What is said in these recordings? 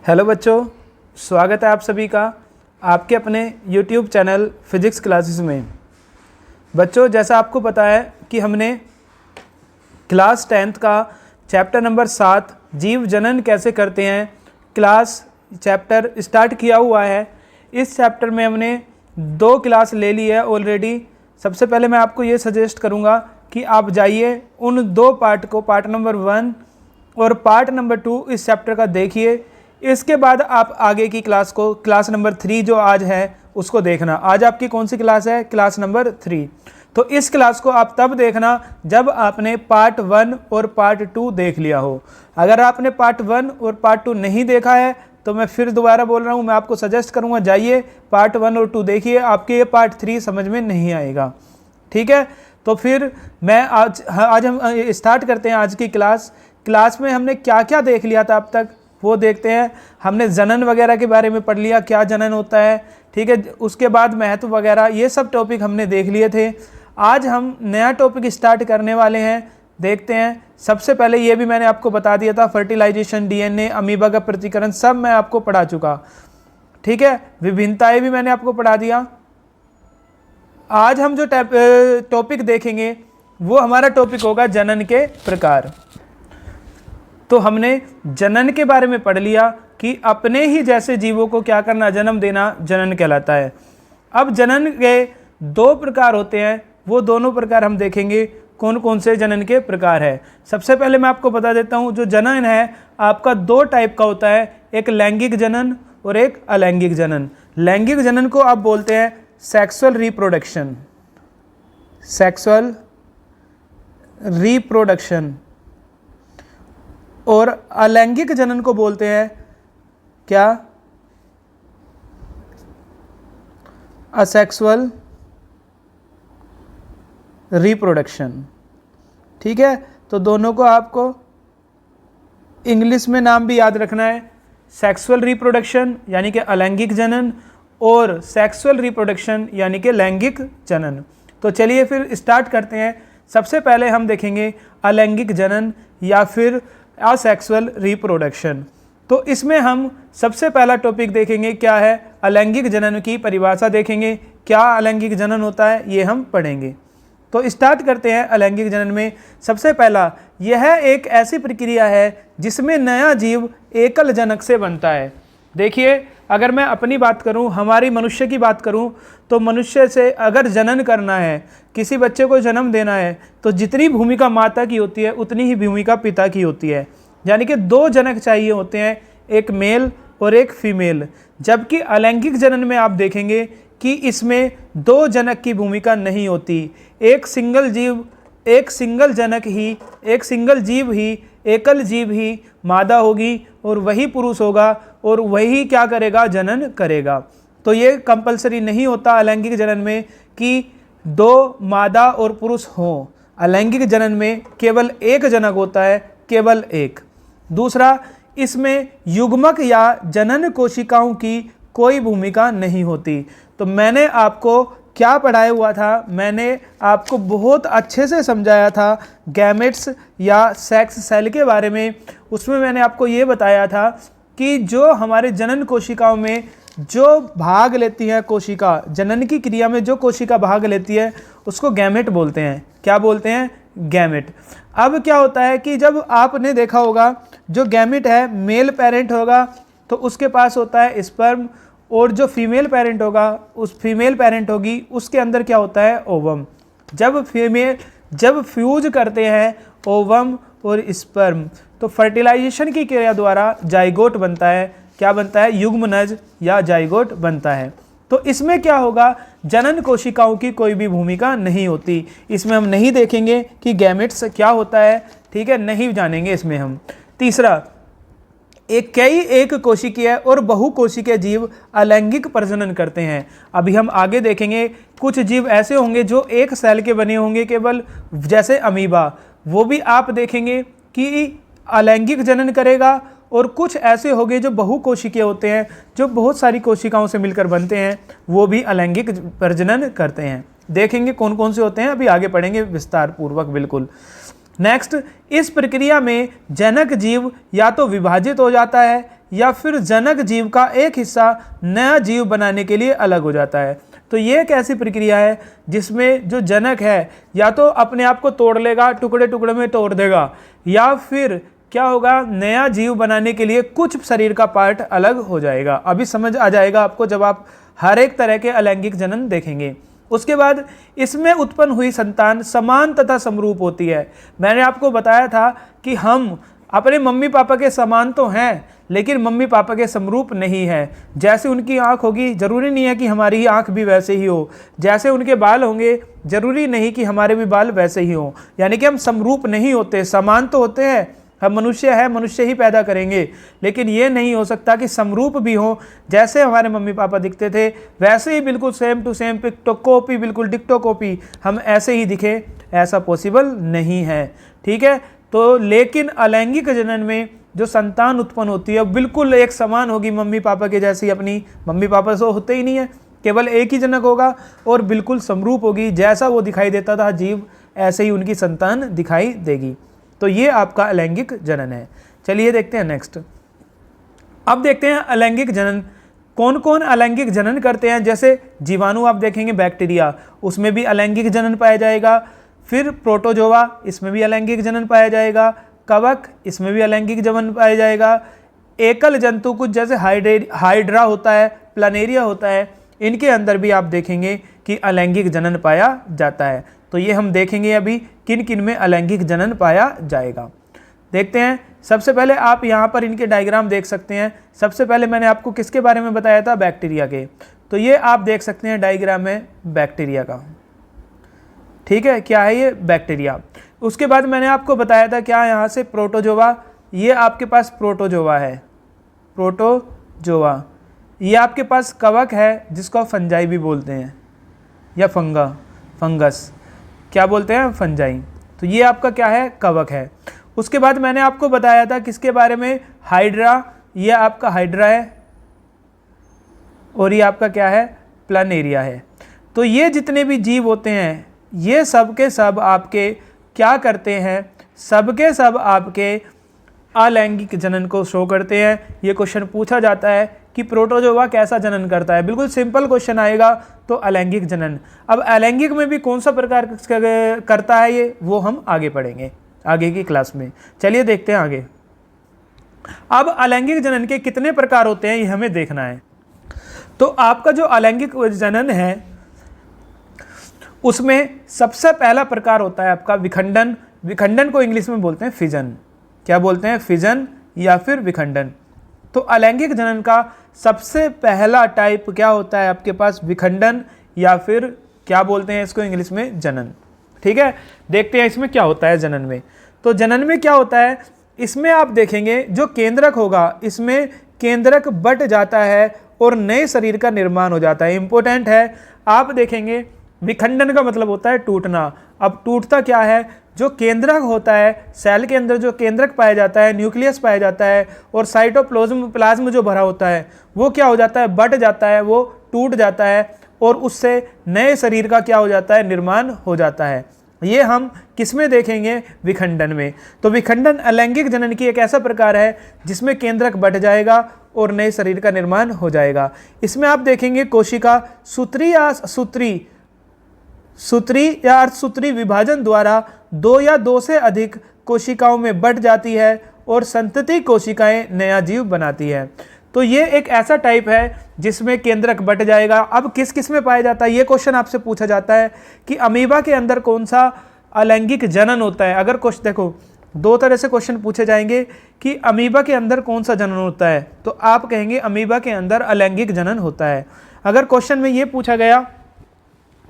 Hello बच्चों, स्वागत है आप सभी का आपके अपने YouTube चैनल फिजिक्स क्लासेस में। बच्चों, जैसा आपको पता है कि हमने क्लास 10th का चैप्टर नंबर 7 जीव जनन कैसे करते हैं क्लास चैप्टर स्टार्ट किया हुआ है। इस चैप्टर में हमने 2 क्लास ले ली है ऑलरेडी। सबसे पहले मैं आपको ये सजेस्ट करूँगा कि आप जाइए उन 2 पार्ट को, पार्ट नंबर 1 और पार्ट नंबर 2 इस चैप्टर का देखिए। इसके बाद आप आगे की क्लास को, क्लास नंबर 3 जो आज है उसको देखना। आज आपकी कौन सी क्लास है? Class number 3। तो इस क्लास को आप तब देखना जब आपने पार्ट 1 और पार्ट 2 देख लिया हो। अगर आपने पार्ट 1 और पार्ट 2 नहीं देखा है तो मैं फिर दोबारा बोल रहा हूँ, मैं आपको सजेस्ट करूँगा जाइए पार्ट 1 और 2 देखिए, आपके ये पार्ट 3 समझ में नहीं आएगा। ठीक है, तो फिर मैं आज हम स्टार्ट करते हैं आज की क्लास में हमने क्या क्या देख लिया था अब तक वो देखते हैं। हमने जनन वगैरह के बारे में पढ़ लिया, क्या जनन होता है, ठीक है। उसके बाद महत्व वगैरह ये सब टॉपिक हमने देख लिए थे। आज हम नया टॉपिक स्टार्ट करने वाले हैं, देखते हैं। सबसे पहले ये भी मैंने आपको बता दिया था, फर्टिलाइजेशन, डीएनए, अमीबा का प्रतिकरण सब मैं आपको पढ़ा चुका। ठीक है, विभिन्नताएं भी मैंने आपको पढ़ा दिया। आज हम जो टॉपिक देखेंगे वो हमारा टॉपिक होगा जनन के प्रकार। तो हमने जनन के बारे में पढ़ लिया कि अपने ही जैसे जीवों को क्या करना, जन्म देना जनन कहलाता है। अब जनन के 2 प्रकार होते हैं, वो दोनों प्रकार हम देखेंगे कौन कौन से जनन के प्रकार है। सबसे पहले मैं आपको बता देता हूँ, जो जनन है आपका 2 टाइप का होता है, एक लैंगिक जनन और एक अलैंगिक जनन। लैंगिक जनन को आप बोलते हैं सेक्सुअल रिप्रोडक्शन, सेक्सुअल रिप्रोडक्शन, और अलैंगिक जनन को बोलते हैं क्या? Asexual reproduction. ठीक है, तो दोनों को आपको इंग्लिश में नाम भी याद रखना है, सेक्सुअल रिप्रोडक्शन यानी कि अलैंगिक जनन और सेक्सुअल रिप्रोडक्शन यानी कि लैंगिक जनन। तो चलिए फिर स्टार्ट करते हैं। सबसे पहले हम देखेंगे अलैंगिक जनन या फिर असेक्सुअल रिप्रोडक्शन। तो इसमें हम सबसे पहला टॉपिक देखेंगे क्या है, अलैंगिक जनन की परिभाषा देखेंगे, क्या अलैंगिक जनन होता है ये हम पढ़ेंगे। तो स्टार्ट करते हैं अलैंगिक जनन में। सबसे पहला, यह एक ऐसी प्रक्रिया है जिसमें नया जीव एकल जनक से बनता है। देखिए, अगर मैं अपनी बात करूं, हमारी मनुष्य की बात करूं, तो मनुष्य से अगर जनन करना है, किसी बच्चे को जन्म देना है, तो जितनी भूमिका माता की होती है उतनी ही भूमिका पिता की होती है। यानी कि 2 जनक चाहिए होते हैं, एक मेल और एक फीमेल। जबकि अलैंगिक जनन में आप देखेंगे कि इसमें 2 जनक की भूमिका नहीं होती। एक सिंगल जीव ही, एकल जीव ही मादा होगी और वही पुरुष होगा और वही क्या करेगा, जनन करेगा। तो ये कंपलसरी नहीं होता अलैंगिक जनन में कि 2 मादा और पुरुष हों। अलैंगिक जनन में केवल एक जनक होता है, केवल एक। दूसरा, इसमें युग्मक या जनन कोशिकाओं की कोई भूमिका नहीं होती। तो मैंने आपको क्या पढ़ाया हुआ था, मैंने आपको बहुत अच्छे से समझाया था गैमेट्स या सेक्स सेल के बारे में। उसमें मैंने आपको ये बताया था कि जो हमारे जनन कोशिकाओं में जो भाग लेती है कोशिका, जनन की क्रिया में जो कोशिका भाग लेती है उसको गैमेट बोलते हैं। क्या बोलते हैं? गैमेट। अब क्या होता है कि जब आपने देखा होगा जो गैमेट है, मेल पेरेंट होगा तो उसके पास होता है स्पर्म, और जो फीमेल पेरेंट होगा, उस फीमेल पेरेंट होगी, उसके अंदर क्या होता है? ओवम। जब फ्यूज करते हैं ओवम और स्पर्म तो फर्टिलाइजेशन की क्रिया द्वारा जाइगोट बनता है। क्या बनता है? युग्मनज या जाइगोट बनता है। तो इसमें क्या होगा, जनन कोशिकाओं की कोई भी भूमिका नहीं होती। इसमें हम नहीं देखेंगे कि गैमेट्स क्या होता है, ठीक है, नहीं जानेंगे इसमें हम। तीसरा, एक कोशिकीय और बहुकोशिकीय जीव अलैंगिक प्रजनन करते हैं। अभी हम आगे देखेंगे कुछ जीव ऐसे होंगे जो एक सेल के बने होंगे केवल, जैसे अमीबा, वो भी आप देखेंगे कि अलैंगिक जनन करेगा। और कुछ ऐसे होंगे जो बहुकोशिकीय होते हैं, जो बहुत सारी कोशिकाओं से मिलकर बनते हैं, वो भी अलैंगिक प्रजनन करते हैं। देखेंगे कौन कौन से होते हैं, अभी आगे पढ़ेंगे विस्तार पूर्वक बिल्कुल। नेक्स्ट, इस प्रक्रिया में जनक जीव या तो विभाजित हो जाता है या फिर जनक जीव का एक हिस्सा नया जीव बनाने के लिए अलग हो जाता है। तो ये एक ऐसी प्रक्रिया है जिसमें जो जनक है या तो अपने आप को तोड़ लेगा, टुकड़े टुकड़े में तोड़ देगा, या फिर क्या होगा, नया जीव बनाने के लिए कुछ शरीर का पार्ट अलग हो जाएगा। अभी समझ आ जाएगा आपको जब आप हर एक तरह के अलैंगिक जनन देखेंगे। उसके बाद इसमें उत्पन्न हुई संतान समान तथा समरूप होती है। मैंने आपको बताया था कि हम अपने मम्मी पापा के समान तो हैं, लेकिन मम्मी पापा के समरूप नहीं है। जैसे उनकी आँख होगी जरूरी नहीं है कि हमारी ही आँख भी वैसे ही हो, जैसे उनके बाल होंगे जरूरी नहीं कि हमारे भी बाल वैसे ही हों। यानी कि हम समरूप नहीं होते, समान तो होते हैं, हम मनुष्य है, मनुष्य ही पैदा करेंगे, लेकिन ये नहीं हो सकता कि समरूप भी हो। जैसे हमारे मम्मी पापा दिखते थे वैसे ही बिल्कुल सेम टू सेम, पिक्टो कॉपी, बिल्कुल डिक्टो कॉपी हम ऐसे ही दिखे, ऐसा पॉसिबल नहीं है। ठीक है, तो लेकिन अलैंगिक जनन में जो संतान उत्पन्न होती है बिल्कुल एक समान होगी मम्मी पापा के जैसी। अपनी मम्मी पापा से होते ही नहीं है, केवल एक ही जनक होगा और बिल्कुल समरूप होगी। जैसा वो दिखाई देता था जीव, ऐसे ही उनकी संतान दिखाई देगी। तो ये आपका अलैंगिक जनन है। चलिए देखते हैं नेक्स्ट। अब देखते हैं अलैंगिक जनन कौन कौन अलैंगिक जनन करते हैं। जैसे जीवाणु आप देखेंगे, बैक्टीरिया, उसमें भी अलैंगिक जनन पाया जाएगा। फिर प्रोटोजोआ, इसमें भी अलैंगिक जनन पाया जाएगा। कवक, इसमें भी अलैंगिक जनन पाया जाएगा। एकल जंतु कुछ जैसे हाइड्रा होता है, प्लानेरिया होता है, इनके अंदर भी आप देखेंगे कि अलैंगिक जनन पाया जाता है। तो ये हम देखेंगे अभी किन किन में अलैंगिक जनन पाया जाएगा। देखते हैं। सबसे पहले आप यहाँ पर इनके डायग्राम देख सकते हैं। सबसे पहले मैंने आपको किसके बारे में बताया था, बैक्टीरिया के। तो ये आप देख सकते हैं डायग्राम में बैक्टीरिया का। ठीक है, क्या है ये, बैक्टीरिया। उसके बाद मैंने आपको बताया था क्या, यहाँ से प्रोटोजोआ, ये आपके पास प्रोटोजोआ है, प्रोटोजोआ। ये आपके पास कवक है जिसको फंजाई भी बोलते हैं, या फंगस क्या बोलते हैं, फंजाई। तो ये आपका क्या है, कवक है। उसके बाद मैंने आपको बताया था किसके बारे में, हाइड्रा, ये आपका हाइड्रा है और ये आपका क्या है, प्लानेरिया है। तो ये जितने भी जीव होते हैं ये सब के सब आपके क्या करते हैं, सबके सब आपके अलैंगिक जनन को शो करते हैं। ये क्वेश्चन पूछा जाता है कि प्रोटोजोआ कैसा जनन करता है, बिल्कुल सिंपल क्वेश्चन आएगा, तो अलैंगिक जनन। अब अलैंगिक में भी कौन सा प्रकार करता है ये, वो हम आगे पढ़ेंगे आगे की क्लास में। चलिए देखते हैं आगे। अब अलैंगिक जनन के कितने प्रकार होते हैं ये हमें देखना है। तो आपका जो अलैंगिक जनन है उसमें सबसे पहला प्रकार होता है आपका विखंडन। विखंडन को इंग्लिश में बोलते हैं फिजन। क्या बोलते हैं, फिजन या फिर विखंडन। तो अलैंगिक जनन का सबसे पहला टाइप क्या होता है आपके पास, विखंडन, या फिर क्या बोलते हैं इसको इंग्लिश में, जनन। ठीक है, देखते हैं इसमें क्या होता है जनन में। तो जनन में क्या होता है, इसमें आप देखेंगे जो केंद्रक होगा, इसमें केंद्रक बट जाता है और नए शरीर का निर्माण हो जाता है। इंपॉर्टेंट है, आप देखेंगे विखंडन का मतलब होता है टूटना। अब टूटता क्या है, जो केंद्रक होता है, सेल के अंदर जो केंद्रक पाया जाता है, न्यूक्लियस पाया जाता है, और साइटोप्लाज्म जो भरा होता है वो क्या हो जाता है, बट जाता है, वो टूट जाता है, और उससे नए शरीर का क्या हो जाता है, निर्माण हो जाता है। ये हम किस में देखेंगे, विखंडन में। तो विखंडन अलैंगिक जनन की एक ऐसा प्रकार है जिसमें केंद्रक बट जाएगा और नए शरीर का निर्माण हो जाएगा। इसमें आप देखेंगे कोशिका सूत्री या अर्धसूत्री विभाजन द्वारा 2 या 2 से अधिक कोशिकाओं में बट जाती है और संतति कोशिकाएं नया जीव बनाती है। तो ये एक ऐसा टाइप है जिसमें केंद्रक बट जाएगा। अब किस किस में पाया जाता है, ये क्वेश्चन आपसे पूछा जाता है कि अमीबा के अंदर कौन सा अलैंगिक जनन होता है। अगर कुछ देखो 2 तरह से क्वेश्चन पूछे जाएंगे कि अमीबा के अंदर कौन सा जनन होता है, तो आप कहेंगे अमीबा के अंदर अलैंगिक जनन होता है। अगर क्वेश्चन में ये पूछा गया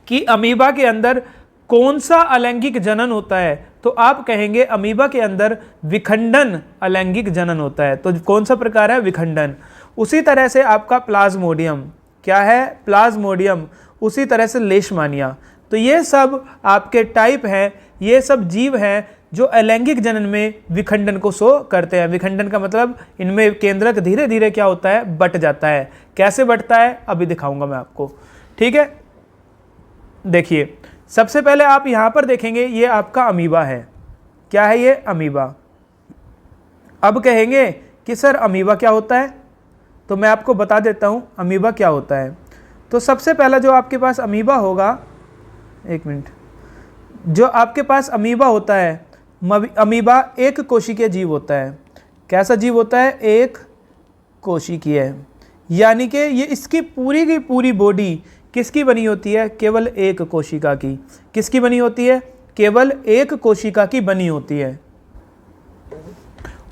कि अमीबा के अंदर कौन सा अलैंगिक जनन होता है, तो आप कहेंगे अमीबा के अंदर विखंडन अलैंगिक जनन होता है। तो कौन सा प्रकार है, विखंडन। उसी तरह से आपका प्लाज्मोडियम, क्या है, प्लाज्मोडियम। उसी तरह से लेशमानिया। तो ये सब आपके टाइप हैं, ये सब जीव हैं जो अलैंगिक जनन में विखंडन को शो करते हैं। विखंडन का मतलब इनमें केंद्रक धीरे धीरे क्या होता है, बट जाता है। कैसे बटता है अभी दिखाऊंगा मैं आपको। ठीक है, देखिए सबसे पहले आप यहां पर देखेंगे ये आपका अमीबा है। क्या है ये, अमीबा। अब कहेंगे कि सर अमीबा क्या होता है, तो मैं आपको बता देता हूँ अमीबा क्या होता है। तो सबसे पहला जो आपके पास अमीबा होगा, एक मिनट, जो आपके पास अमीबा होता है, अमीबा एक कोशिकीय जीव होता है। कैसा जीव होता है? एक कोशिकीय, यानी कि ये इसकी पूरी की पूरी बॉडी किसकी बनी होती है? केवल एक कोशिका की। किसकी बनी होती है? केवल एक कोशिका की बनी होती है।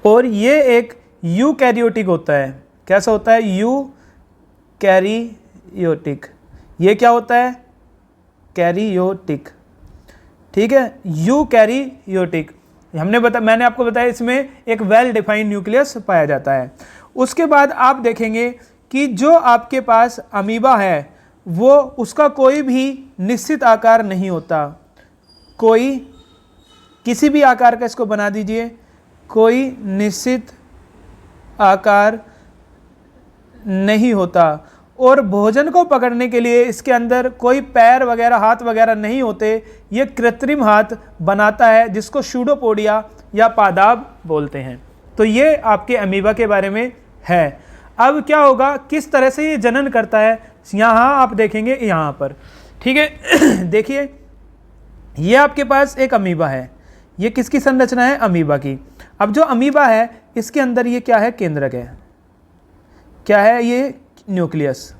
और ये एक यूकैरियोटिक होता है। कैसा होता है? यूकैरियोटिक। ये क्या होता है? कैरियोटिक। ठीक है, यूकैरियोटिक। मैंने आपको बताया इसमें एक वेल डिफाइंड न्यूक्लियस पाया जाता है। उसके बाद आप देखेंगे कि जो आपके पास अमीबा है वो उसका कोई भी निश्चित आकार नहीं होता। कोई किसी भी आकार का इसको बना दीजिए, कोई निश्चित आकार नहीं होता। और भोजन को पकड़ने के लिए इसके अंदर कोई पैर वगैरह, हाथ वगैरह नहीं होते। ये कृत्रिम हाथ बनाता है जिसको सूडोपोडिया या पादाब बोलते हैं। तो ये आपके अमीबा के बारे में है। अब क्या होगा, किस तरह से ये जनन करता है, यहाँ आप देखेंगे यहाँ पर। ठीक है देखिए, ये आपके पास एक अमीबा है। ये किसकी संरचना है? अमीबा की। अब जो अमीबा है इसके अंदर ये क्या है? केंद्रक है। क्या है? ये न्यूक्लियस।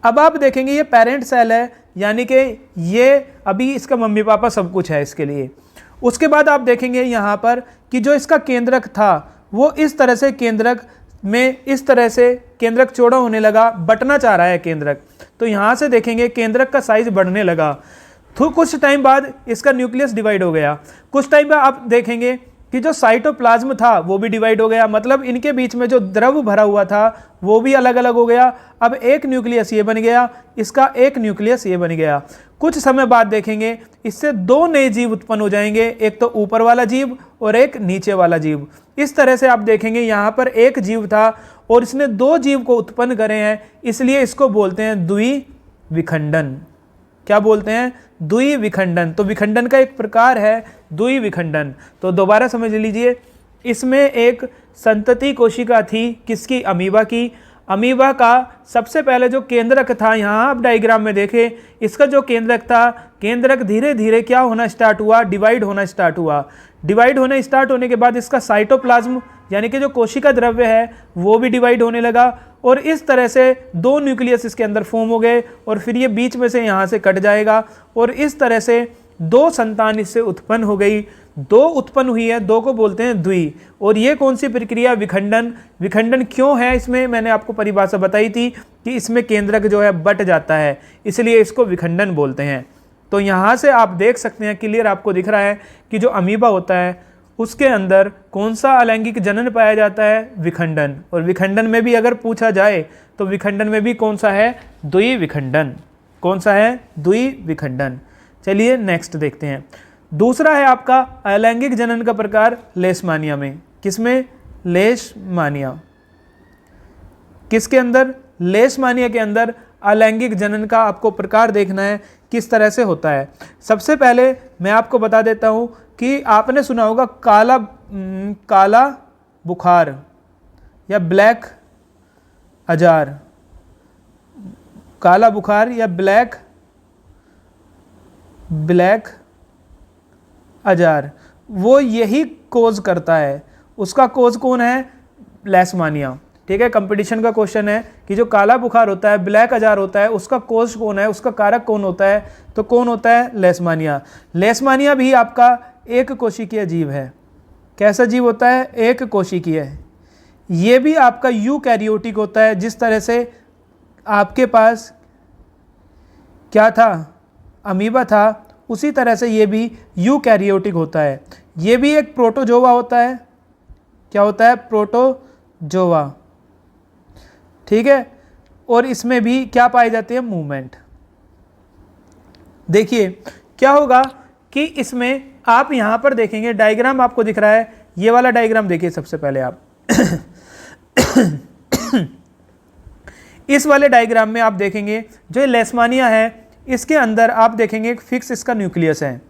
अब आप देखेंगे ये पेरेंट सेल है, यानी कि ये अभी इसका मम्मी पापा सब कुछ है इसके लिए। उसके बाद आप देखेंगे यहाँ पर कि जो इसका केंद्रक था वो इस तरह से केंद्रक में, इस तरह से केंद्रक चौड़ा होने लगा, बटना चाह रहा है केंद्रक। तो यहाँ से देखेंगे केंद्रक का साइज बढ़ने लगा। तो कुछ टाइम बाद इसका न्यूक्लियस डिवाइड हो गया। कुछ टाइम बाद आप देखेंगे कि जो साइटोप्लाज्म था वो भी डिवाइड हो गया, मतलब इनके बीच में जो द्रव भरा हुआ था वो भी अलग अलग हो गया। अब एक न्यूक्लियस ये बन गया, इसका एक न्यूक्लियस ये बन गया। कुछ समय बाद देखेंगे इससे दो नए जीव उत्पन्न हो जाएंगे, एक तो ऊपर वाला जीव और एक नीचे वाला जीव। इस तरह से आप देखेंगे यहाँ पर एक जीव था और इसने दो जीव को उत्पन्न करे हैं, इसलिए इसको बोलते हैं द्विविखंडन। क्या बोलते हैं? द्विविखंडन। तो विखंडन का एक प्रकार है द्विविखंडन। तो दोबारा समझ लीजिए, इसमें एक संतति कोशिका थी, किसकी? अमीबा की। अमीबा का सबसे पहले जो केंद्रक था, यहाँ आप डायग्राम में देखें, इसका जो केंद्रक था, केंद्रक धीरे धीरे क्या होना स्टार्ट हुआ? डिवाइड होना स्टार्ट हुआ। डिवाइड होने स्टार्ट होने के बाद इसका साइटोप्लाज्म यानी कि जो कोशिका द्रव्य है वो भी डिवाइड होने लगा और इस तरह से दो न्यूक्लियस इसके अंदर फॉर्म हो गए और फिर ये बीच में से यहाँ से कट जाएगा और इस तरह से दो संतान इससे उत्पन्न हो गई। दो उत्पन्न हुई है, दो को बोलते हैं द्वि। और ये कौन सी प्रक्रिया? विखंडन। विखंडन क्यों है इसमें? मैंने आपको परिभाषा बताई थी कि इसमें केंद्रक जो है बट जाता है, इसलिए इसको विखंडन बोलते हैं। तो यहाँ से आप देख सकते हैं, क्लियर आपको दिख रहा है कि जो अमीबा होता है उसके अंदर कौन सा अलैंगिक जनन पाया जाता है? विखंडन। और विखंडन में भी अगर पूछा जाए तो विखंडन में भी कौन सा है? द्विविखंडन। कौन सा है? द्विविखंडन। चलिए नेक्स्ट देखते हैं। दूसरा है आपका अलैंगिक जनन का प्रकार लेशमानिया में। किसमें? लेशमानिया। किसके अंदर? लेशमानिया के अंदर अलैंगिक जनन का आपको प्रकार देखना है किस तरह से होता है। सबसे पहले मैं आपको बता देता हूं कि आपने सुना होगा काला बुखार या ब्लैक अजार। काला बुखार या ब्लैक अजार, वो यही कोज करता है। उसका कोज कौन है? लेशमानिया। ठीक है, कंपटीशन का क्वेश्चन है कि जो काला बुखार होता है, ब्लैक अजार होता है, उसका कोज कौन है, उसका कारक कौन होता है? तो कौन होता है? लेशमानिया। लेशमानिया भी आपका एक कोशिकीय जीव है। कैसा जीव होता है? एक कोशिकीय है। ये भी आपका यूकैरियोटिक होता है। जिस तरह से आपके पास क्या था? अमीबा था, उसी तरह से ये भी यूकैरियोटिक होता है। ये भी एक प्रोटोजोआ होता है। क्या होता है? प्रोटोजोआ। ठीक है, और इसमें भी क्या पाए जाते हैं? मूवमेंट। देखिए क्या होगा कि इसमें आप यहां पर देखेंगे, डायग्राम आपको दिख रहा है, ये वाला डायग्राम देखिए सबसे पहले आप इस वाले डायग्राम में आप देखेंगे जो लेशमानिया है, इसके अंदर आप देखेंगे एक फिक्स इसका न्यूक्लियस है।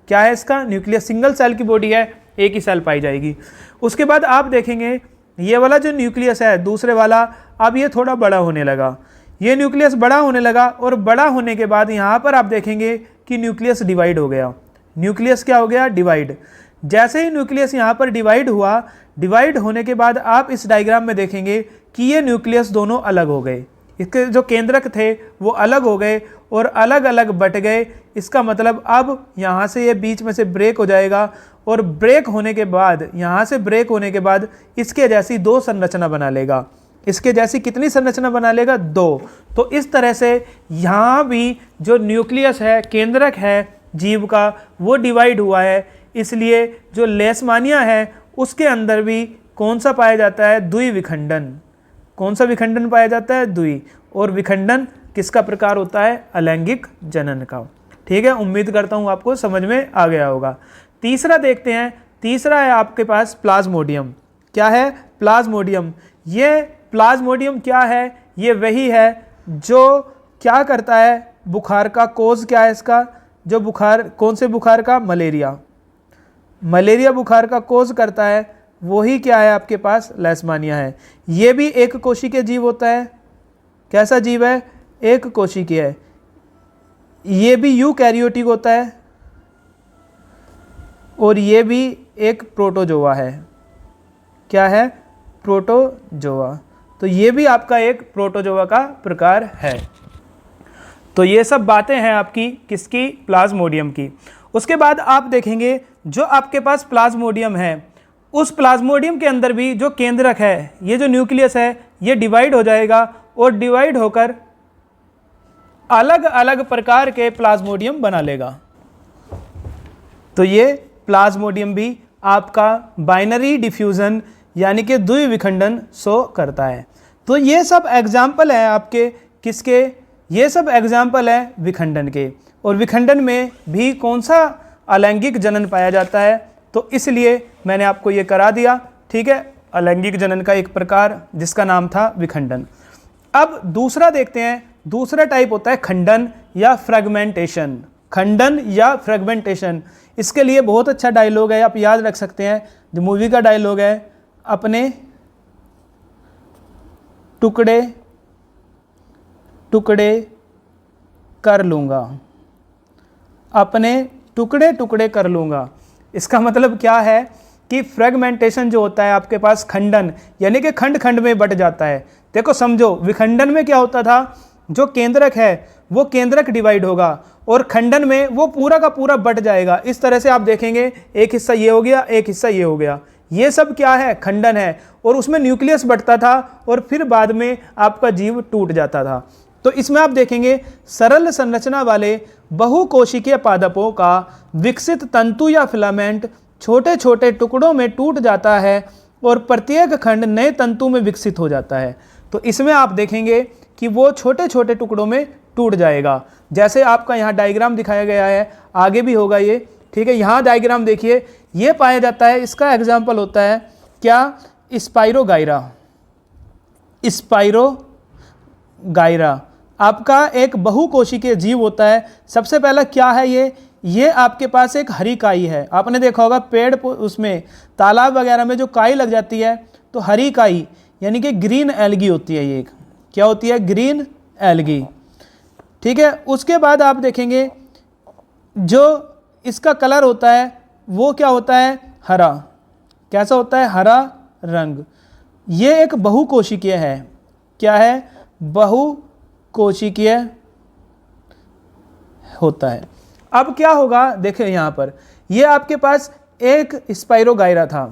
क्या है इसका? न्यूक्लियस। सिंगल सेल की बॉडी है, एक ही सेल पाई जाएगी। उसके बाद आप देखेंगे ये वाला जो न्यूक्लियस है दूसरे वाला, अब ये थोड़ा बड़ा होने लगा, ये न्यूक्लियस बड़ा होने लगा, और बड़ा होने के बाद यहाँ पर आप देखेंगे कि न्यूक्लियस डिवाइड हो गया। न्यूक्लियस क्या हो गया? डिवाइड। जैसे ही न्यूक्लियस यहाँ पर डिवाइड हुआ, डिवाइड होने के बाद आप इस डायग्राम में देखेंगे कि ये न्यूक्लियस दोनों अलग हो गए, इसके जो केंद्रक थे वो अलग हो गए और अलग अलग बट गए। इसका मतलब अब यहाँ से ये बीच में से ब्रेक हो जाएगा, और ब्रेक होने के बाद, यहाँ से ब्रेक होने के बाद इसके जैसी दो संरचना बना लेगा। इसके जैसी कितनी संरचना बना लेगा? दो। तो इस तरह से यहाँ भी जो न्यूक्लियस है, केंद्रक है जीव का, वो डिवाइड हुआ है। इसलिए जो लेशमानिया है उसके अंदर भी कौन सा पाया जाता है? द्विविखंडन। कौन सा विखंडन पाया जाता है? द्वि। और विखंडन किसका प्रकार होता है? अलैंगिक जनन का। ठीक है, उम्मीद करता हूँ आपको समझ में आ गया होगा। तीसरा देखते हैं। तीसरा है आपके पास प्लाज्मोडियम। क्या है? प्लाज्मोडियम। ये प्लाज्मोडियम क्या है? ये वही है जो क्या करता है? बुखार का कोज क्या है इसका? जो बुखार, कौन से बुखार का? मलेरिया। मलेरिया बुखार का कोज करता है, वही क्या है आपके पास? लेशमानिया है। ये भी एक कोशिकीय जीव होता है। कैसा जीव है? एक कोशिकीय है। ये भी यूकैरियोटिक होता है, और ये भी एक प्रोटोजोआ है। क्या है? प्रोटोजोआ। तो ये भी आपका एक प्रोटोजोआ का प्रकार है। तो ये सब बातें हैं आपकी किसकी? प्लाज्मोडियम की। उसके बाद आप देखेंगे जो आपके पास प्लाज्मोडियम है, उस प्लाज्मोडियम के अंदर भी जो केंद्रक है, ये जो न्यूक्लियस है, ये डिवाइड हो जाएगा, और डिवाइड होकर अलग अलग प्रकार के प्लाज्मोडियम बना लेगा। तो ये प्लाज्मोडियम भी आपका बाइनरी डिफ्यूजन यानी कि द्विविखंडन शो करता है। तो ये सब एग्जाम्पल है आपके किसके? ये सब एग्जाम्पल है विखंडन के। और विखंडन में भी कौन सा अलैंगिक जनन पाया जाता है, तो इसलिए मैंने आपको ये करा दिया। ठीक है, अलैंगिक जनन का एक प्रकार जिसका नाम था विखंडन। अब दूसरा देखते हैं। दूसरा टाइप होता है खंडन या फ्रेगमेंटेशन। खंडन या फ्रेगमेंटेशन, इसके लिए बहुत अच्छा डायलॉग है, आप याद रख सकते हैं। जो मूवी का डायलॉग है, अपने टुकड़े टुकड़े कर लूँगा, अपने टुकड़े टुकड़े कर लूँगा। इसका मतलब क्या है कि फ्रेगमेंटेशन जो होता है आपके पास, खंडन यानी कि खंड खंड में बट जाता है। देखो समझो, विखंडन में क्या होता था? जो केंद्रक है वो केंद्रक डिवाइड होगा, और खंडन में वो पूरा का पूरा बट जाएगा। इस तरह से आप देखेंगे, एक हिस्सा ये हो गया, एक हिस्सा ये हो गया। ये सब क्या है? खंडन है। और उसमें न्यूक्लियस बटता था, और फिर बाद में आपका जीव टूट जाता था। तो इसमें आप देखेंगे सरल संरचना वाले बहुकोशिकीय पादपों का विकसित तंतु या फिलामेंट छोटे छोटे टुकड़ों में टूट जाता है, और प्रत्येक खंड नए तंतु में विकसित हो जाता है। तो इसमें आप देखेंगे कि वो छोटे छोटे टुकड़ों में टूट जाएगा। जैसे आपका यहाँ डायग्राम दिखाया गया है, आगे भी होगा ये। ठीक है, यहाँ डायग्राम देखिए, ये पाया जाता है। इसका एग्जाम्पल होता है क्या? स्पाइरोगाइरा। स्पाइरोगाइरा आपका एक बहुकोशिकीय जीव होता है। सबसे पहला क्या है? ये आपके पास एक हरी काई है। आपने देखा होगा पेड़, उसमें तालाब वगैरह में जो काई लग जाती है, तो हरी काई यानी कि ग्रीन एल्गी होती है। ये क्या होती है? Green algae. ठीक है, उसके बाद आप देखेंगे जो इसका कलर होता है वो क्या होता है? हरा। कैसा होता है? हरा रंग। ये एक बहुकोशिकीय है। क्या है? बहुकोशिकीय होता है। अब क्या होगा? देखिए यहाँ पर, ये आपके पास एक स्पाइरोगाइरा था।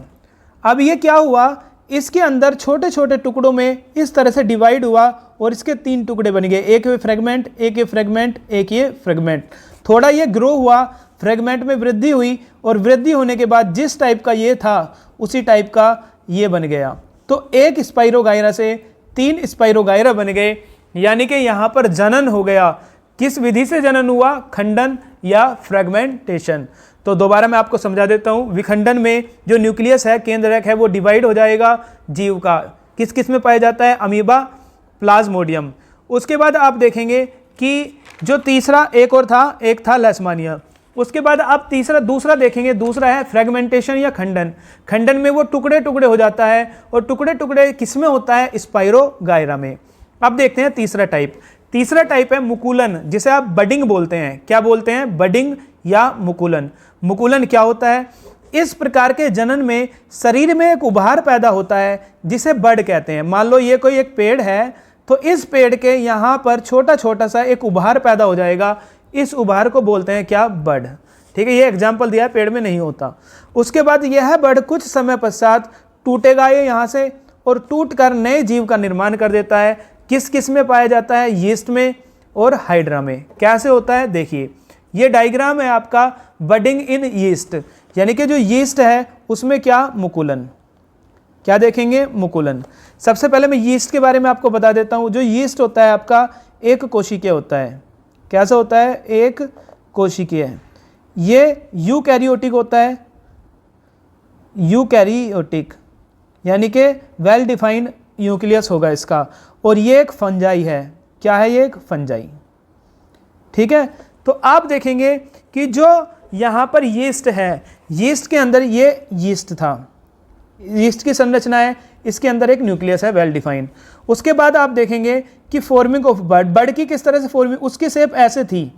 अब ये क्या हुआ? इसके अंदर छोटे छोटे टुकड़ों में इस तरह से डिवाइड हुआ, और इसके 3 टुकड़े बन गए। एक ये फ्रेगमेंट, एक ये फ्रेगमेंट, एक ये फ्रेगमेंट। थोड़ा ये ग्रो हुआ, फ्रेगमेंट में वृद्धि हुई, और वृद्धि होने के बाद जिस टाइप का ये था उसी टाइप का ये बन गया। तो एक स्पाइरोगाइरा से 3 स्पाइरोगाइरा बन गए, यानी कि यहाँ पर जनन हो गया। किस विधि से जनन हुआ? खंडन या फ्रेगमेंटेशन। तो दोबारा मैं आपको समझा देता हूँ। विखंडन में जो न्यूक्लियस है, केंद्रक है, वो डिवाइड हो जाएगा जीव का। किस किस में पाया जाता है? Amoeba, Plasmodium. उसके बाद आप देखेंगे कि जो तीसरा एक और था, एक था लेशमानिया। उसके बाद आप दूसरा देखेंगे, दूसरा है फ्रेगमेंटेशन या खंडन। खंडन में वो टुकड़े टुकड़े हो जाता है, और टुकड़े टुकड़े किस में होता है? स्पाइरोगायरा में। अब देखते हैं तीसरा टाइप है मुकुलन, जिसे आप बडिंग बोलते हैं। क्या बोलते हैं? बडिंग या मुकुलन। मुकुलन क्या होता है? इस प्रकार के जनन में शरीर में एक उभार पैदा होता है जिसे बड कहते हैं। मान लो ये कोई एक पेड़ है, तो इस पेड़ के यहाँ पर छोटा छोटा सा एक उभार पैदा हो जाएगा, इस उभार को बोलते हैं क्या? बड। ठीक है, ये एग्जाम्पल दिया है, पेड़ में नहीं होता। उसके बाद यह बड कुछ समय पश्चात टूटेगा ये यहाँ से, और टूट कर नए जीव का निर्माण कर देता है। किस किस में पाया जाता है? यीस्ट में और हाइड्रा में। कैसे होता है? देखिए, ये डायग्राम है आपका बडिंग इन यीस्ट, यानी कि जो यीस्ट है उसमें क्या? मुकुलन। क्या देखेंगे? मुकुलन। सबसे पहले मैं यीस्ट के बारे में आपको बता देता हूँ। जो यीस्ट होता है आपका एक कोशिकीय होता है। कैसा होता है? एक कोशिकीय। ये यूकैरियोटिक होता है, यूकैरियोटिक यानी कि वेल डिफाइंड न्यूक्लियस होगा इसका, और ये एक फंजाई है। क्या है? ये एक फंजाई। ठीक है, तो आप देखेंगे कि जो यहाँ पर यीस्ट है, यीस्ट के अंदर ये यीस्ट था, यीस्ट की संरचना है, इसके अंदर एक न्यूक्लियस है वेल डिफाइंड। उसके बाद आप देखेंगे कि फॉर्मिंग ऑफ बड, बड की किस तरह से फॉर्मिंग, उसकी शेप ऐसे थी,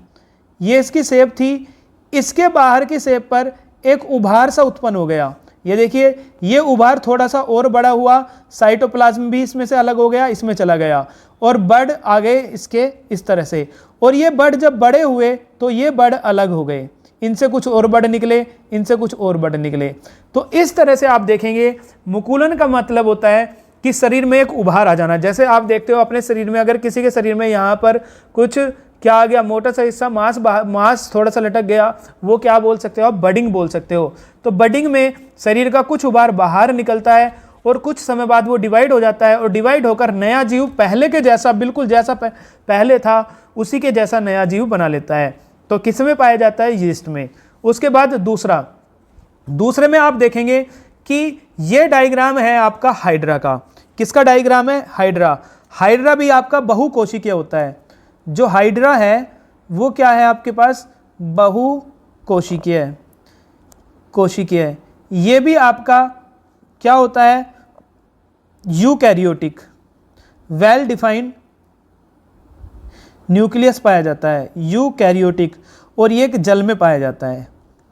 ये इसकी शेप थी, इसके बाहर की शेप पर एक उभार सा उत्पन्न हो गया। ये देखिए, ये उभार थोड़ा सा और बड़ा हुआ, साइटोप्लाज्म भी इसमें से अलग हो गया, इसमें चला गया, और बड आ गए इसके इस तरह से। और ये बड जब बड़े हुए तो ये बड अलग हो गए, इनसे कुछ और बड निकले, इनसे कुछ और बड निकले। तो इस तरह से आप देखेंगे मुकुलन का मतलब होता है कि शरीर में एक उभार आ जाना। जैसे आप देखते हो अपने शरीर में, अगर किसी के शरीर में यहाँ पर कुछ क्या आ गया, मोटा सा हिस्सा, मांस थोड़ा सा लटक गया, वो क्या बोल सकते हो आप? बडिंग बोल सकते हो। तो बडिंग में शरीर का कुछ उभार बाहर निकलता है, और कुछ समय बाद वो डिवाइड हो जाता है, और डिवाइड होकर नया जीव पहले के जैसा, बिल्कुल जैसा पहले था उसी के जैसा नया जीव बना लेता है। तो किस में पाया जाता है? यीस्ट में। उसके बाद दूसरे में आप देखेंगे कि ये डायग्राम है आपका हाइड्रा का। किसका डायग्राम है? हाइड्रा। हाइड्रा भी आपका बहुकोशिकीय होता है। जो हाइड्रा है वो क्या है आपके पास? बहुकोशिकीय कोशिकीय। ये भी आपका क्या होता है? यूकैरियोटिक वेल डिफाइंड न्यूक्लियस पाया जाता है, यूकैरियोटिक, और ये जल में पाया जाता है।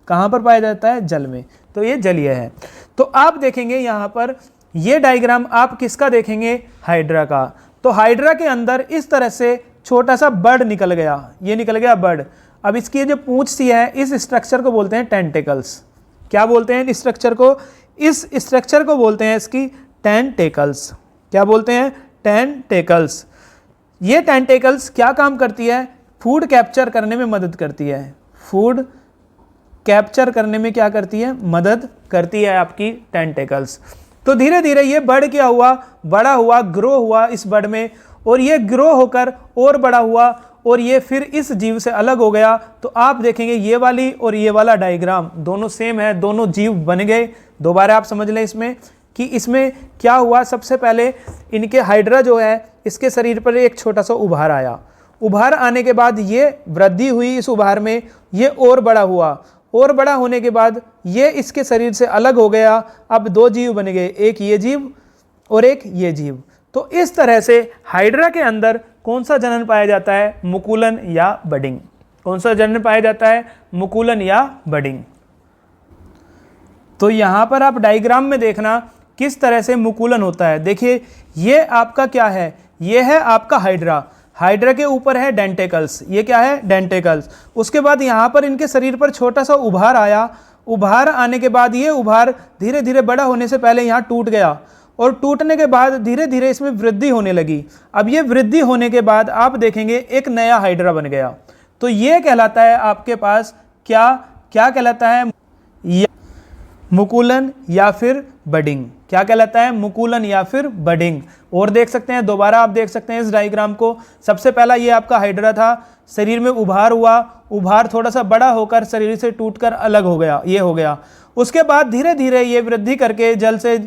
कहाँ पर पाया जाता है? जल में। तो ये जलीय है। तो आप देखेंगे यहाँ पर ये डायग्राम आप किसका देखेंगे? हाइड्रा का। तो हाइड्रा के अंदर इस तरह से छोटा सा बड निकल गया, ये निकल गया बड। अब इसकी जो पूंछ सी है, इस स्ट्रक्चर को बोलते हैं टेंटेकल्स। क्या बोलते हैं इस स्ट्रक्चर को? इस स्ट्रक्चर को बोलते हैं इसकी टेंटेकल्स। क्या बोलते हैं? टेंटेकल्स। ये टेंटेकल्स क्या काम करती है? फूड कैप्चर करने में मदद करती है। फूड कैप्चर करने में क्या करती है? मदद करती है आपकी टेंटेकल्स। तो धीरे धीरे ये बड क्या हुआ? बड़ा हुआ, ग्रो हुआ इस बड में, और ये ग्रो होकर और बड़ा हुआ, और ये फिर इस जीव से अलग हो गया। तो आप देखेंगे ये वाली और ये वाला डायग्राम दोनों सेम है, दोनों जीव बन गए। दोबारा आप समझ लें इसमें कि इसमें क्या हुआ। सबसे पहले इनके हाइड्रा जो है, इसके शरीर पर एक छोटा सा उभार आया। उभार आने के बाद ये वृद्धि हुई इस उभार में, ये और बड़ा हुआ, और बड़ा होने के बाद ये इसके शरीर से अलग हो गया। अब दो जीव बन गए, एक ये जीव और एक ये जीव। तो इस तरह से हाइड्रा के अंदर कौन सा जनन पाया जाता है? मुकुलन या बडिंग। कौन सा जनन पाया जाता है? मुकुलन या बडिंग। तो यहाँ पर आप डायग्राम में देखना किस तरह से मुकुलन होता है। देखिए, ये आपका क्या है? ये है आपका हाइड्रा। हाइड्रा के ऊपर है डेंटेकल्स। ये क्या है? डेंटेकल्स। उसके बाद यहाँ पर इनके शरीर पर छोटा सा उभार आया। उभार आने के बाद ये उभार धीरे धीरे बड़ा होने से पहले यहाँ टूट गया, और टूटने के बाद धीरे धीरे इसमें वृद्धि होने लगी। अब ये वृद्धि होने के बाद आप देखेंगे एक नया हाइड्रा बन गया। तो ये कहलाता है आपके पास क्या? क्या कहलाता है? मुकुलन या फिर बडिंग। क्या कहलाता है? मुकुलन या फिर बडिंग। और देख सकते हैं, दोबारा आप देख सकते हैं इस डायग्राम को। सबसे पहला ये आपका हाइड्रा था, शरीर में उभार हुआ, उभार थोड़ा सा बड़ा होकर शरीर से टूटकर अलग हो गया, ये हो गया। उसके बाद धीरे धीरे ये वृद्धि करके जल से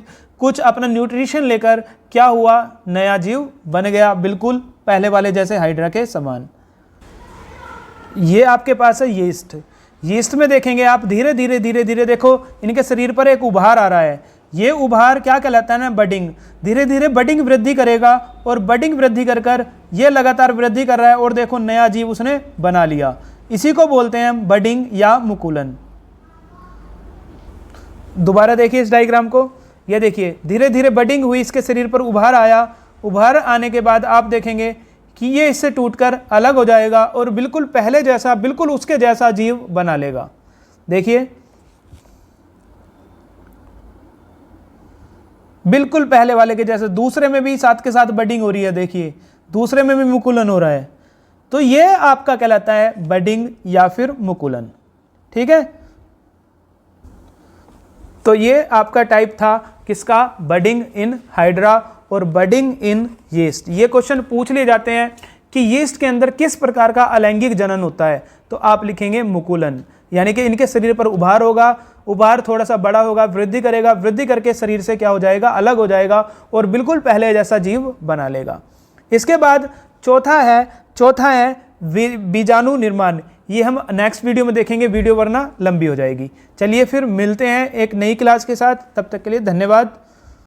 कुछ अपना न्यूट्रिशन लेकर क्या हुआ? नया जीव बन गया, बिल्कुल पहले वाले जैसे हाइड्रा के समान। ये आपके पास है यीस्ट। यीस्ट में देखेंगे आप धीरे धीरे धीरे धीरे देखो इनके शरीर पर एक उभार आ रहा है, ये उभार क्या कहलाता है ना, बडिंग। धीरे धीरे बडिंग वृद्धि करेगा और बडिंग वृद्धि कर कर ये लगातार वृद्धि कर रहा है और देखो नया जीव उसने बना लिया। इसी को बोलते हैं हम बडिंग या मुकुलन। दोबारा देखिए इस डायग्राम को, ये देखिए धीरे धीरे बडिंग हुई, इसके शरीर पर उभार आया। उभार आने के बाद आप देखेंगे कि ये इससे टूटकर अलग हो जाएगा और बिल्कुल पहले जैसा, बिल्कुल उसके जैसा जीव बना लेगा। देखिए बिल्कुल पहले वाले के जैसे। दूसरे में भी साथ के साथ बडिंग हो रही है, देखिए दूसरे में भी मुकुलन हो रहा है। तो ये आपका कहलाता है बडिंग या फिर मुकुलन। ठीक है, तो ये आपका टाइप था किसका, बडिंग इन हाइड्रा और बडिंग इन यीस्ट। ये क्वेश्चन पूछ लिए जाते हैं कि यीस्ट के अंदर किस प्रकार का अलैंगिक जनन होता है, तो आप लिखेंगे मुकुलन। यानी कि इनके शरीर पर उभार होगा, उभार थोड़ा सा बड़ा होगा, वृद्धि करेगा, वृद्धि करके शरीर से क्या हो जाएगा, अलग हो जाएगा और बिल्कुल पहले जैसा जीव बना लेगा। इसके बाद चौथा है बीजाणु निर्माण। ये हम नेक्स्ट वीडियो में देखेंगे, वीडियो वरना लंबी हो जाएगी। चलिए फिर मिलते हैं एक नई क्लास के साथ, तब तक के लिए धन्यवाद।